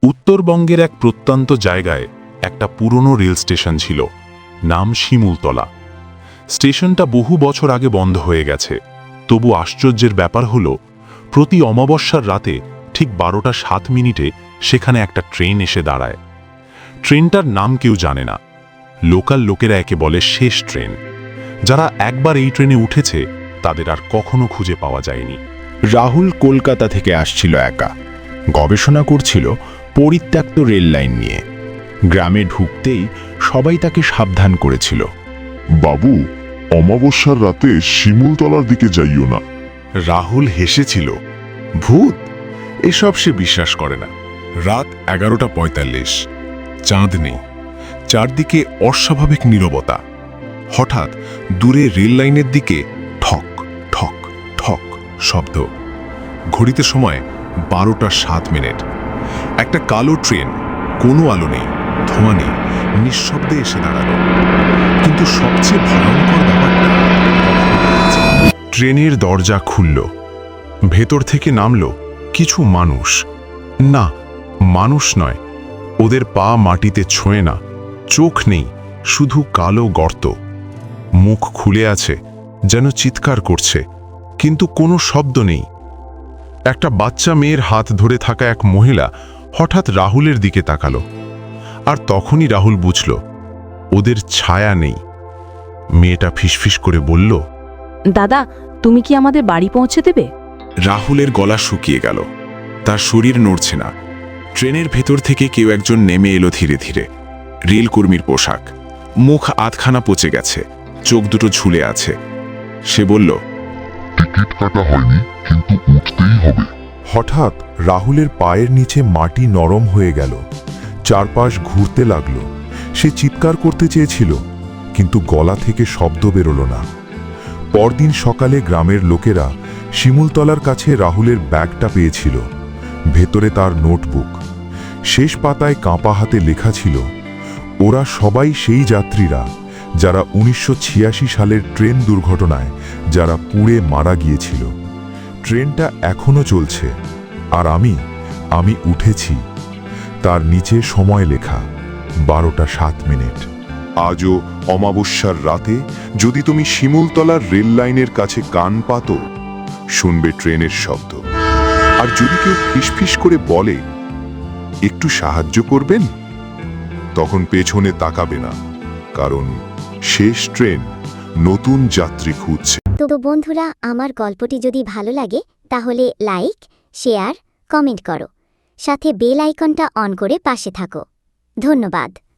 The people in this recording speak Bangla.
উত্তরবঙ্গের এক প্রত্যন্ত জায়গায় একটা পুরনো রেল স্টেশন ছিল, নাম শিমুলতলা। স্টেশনটা বহু বছর আগে বন্ধ হয়ে গেছে। তবু আশ্চর্যের ব্যাপার হল, প্রতি অমাবস্যার রাতে ঠিক 12:07 সেখানে একটা ট্রেন এসে দাঁড়ায়। ট্রেনটার নাম কেউ জানে না। লোকাল লোকেরা একে বলে শেষ ট্রেন। যারা একবার এই ট্রেনে উঠেছে তাদের আর কখনো খুঁজে পাওয়া যায়নি। রাহুল কলকাতা থেকে আসছিল একা, গবেষণা করছিল পরিত্যক্ত রেল লাইন নিয়ে। গ্রামে ঢুকতেই সবাই তাকে সাবধান করেছিল। বাবু, অমাবস্যার রাতে শিমুলতলার দিকে যাইও না। রাহুল হেসেছিল। ভূত এসব সে বিশ্বাস করে না। রাত 11:45, চাঁদ নেই, চারদিকে অস্বাভাবিক নীরবতা। হঠাৎ দূরে রেল লাইনের দিকে ঠক ঠক ঠক শব্দ। ঘড়িতে সময় 12:07। একটা কালো ট্রেন, কোনো আলো নেই, ধোঁয়া নেই, নিঃশব্দে এসে দাঁড়ালো। কিন্তু সবচেয়ে ভয়ঙ্কর ব্যাপারটা, ট্রেনের দরজা খুলল। ভেতর থেকে নামল কিছু মানুষ। না, মানুষ নয়। ওদের পা মাটিতে ছোঁয়ে না, চোখ নেই, শুধু কালো গর্ত। মুখ খুলে আছে, যেন চিৎকার করছে, কিন্তু কোনো শব্দ নেই। একটা বাচ্চা মেয়ের হাত ধরে থাকা এক মহিলা হঠাৎ রাহুলের দিকে তাকালো। আর তখনই রাহুল বুঝল, ওদের ছায়া নেই। মেয়েটা ফিসফিস করে বলল, দাদা, তুমি কি আমাদের বাড়ি পৌঁছে দেবে? রাহুলের গলা শুকিয়ে গেল। তার শরীর নড়ছে না। ট্রেনের ভেতর থেকে কেউ একজন নেমে এলো ধীরে ধীরে। রেলকর্মীর পোশাক, মুখ আধখানা পচে গেছে, চোখ দুটো ঝুলে আছে। সে বলল, টিকিট কাটা হয়নি, কিন্তু উঠতেই হবে। হঠাৎ রাহুলের পায়ের নিচে মাটি নরম হয়ে গেল। চারপাশ ঘুরতে লাগলো। সে চিৎকার করতে চেয়েছিল, কিন্তু গলা থেকে শব্দ বেরোল না। পরদিন সকালে গ্রামের লোকেরা শিমুলতলার কাছে রাহুলের ব্যাগটা পেয়েছিল। ভেতরে তার নোটবুক। শেষ পাতায় কাঁপা হাতে লেখা ছিল, ওরা সবাই সেই যাত্রীরা যারা 1986 সালের ট্রেন দুর্ঘটনায় যারা পুড়ে মারা গিয়েছিল। ট্রেনটা এখনো চলছে, আর আমি উঠেছি। তার নিচে সময় লেখা 12:07। আজও অমাবস্যার রাতে যদি তুমি শিমুলতলার রেল লাইনের কাছে কান পাতো, শুনবে ট্রেনের শব্দ। আর যদি কেউ ফিসফিস করে বলে, একটু সাহায্য করবেন, তখন পেছনে তাকাবে না, কারণ শেষ ট্রেন নতুন যাত্রী খুঁজছে। তো বন্ধুরা, আমার গল্পটি যদি ভালো লাগে তাহলে লাইক, শেয়ার, কমেন্ট করো। সাথে বেল আইকনটা অন করে পাশে থাকো। ধন্যবাদ।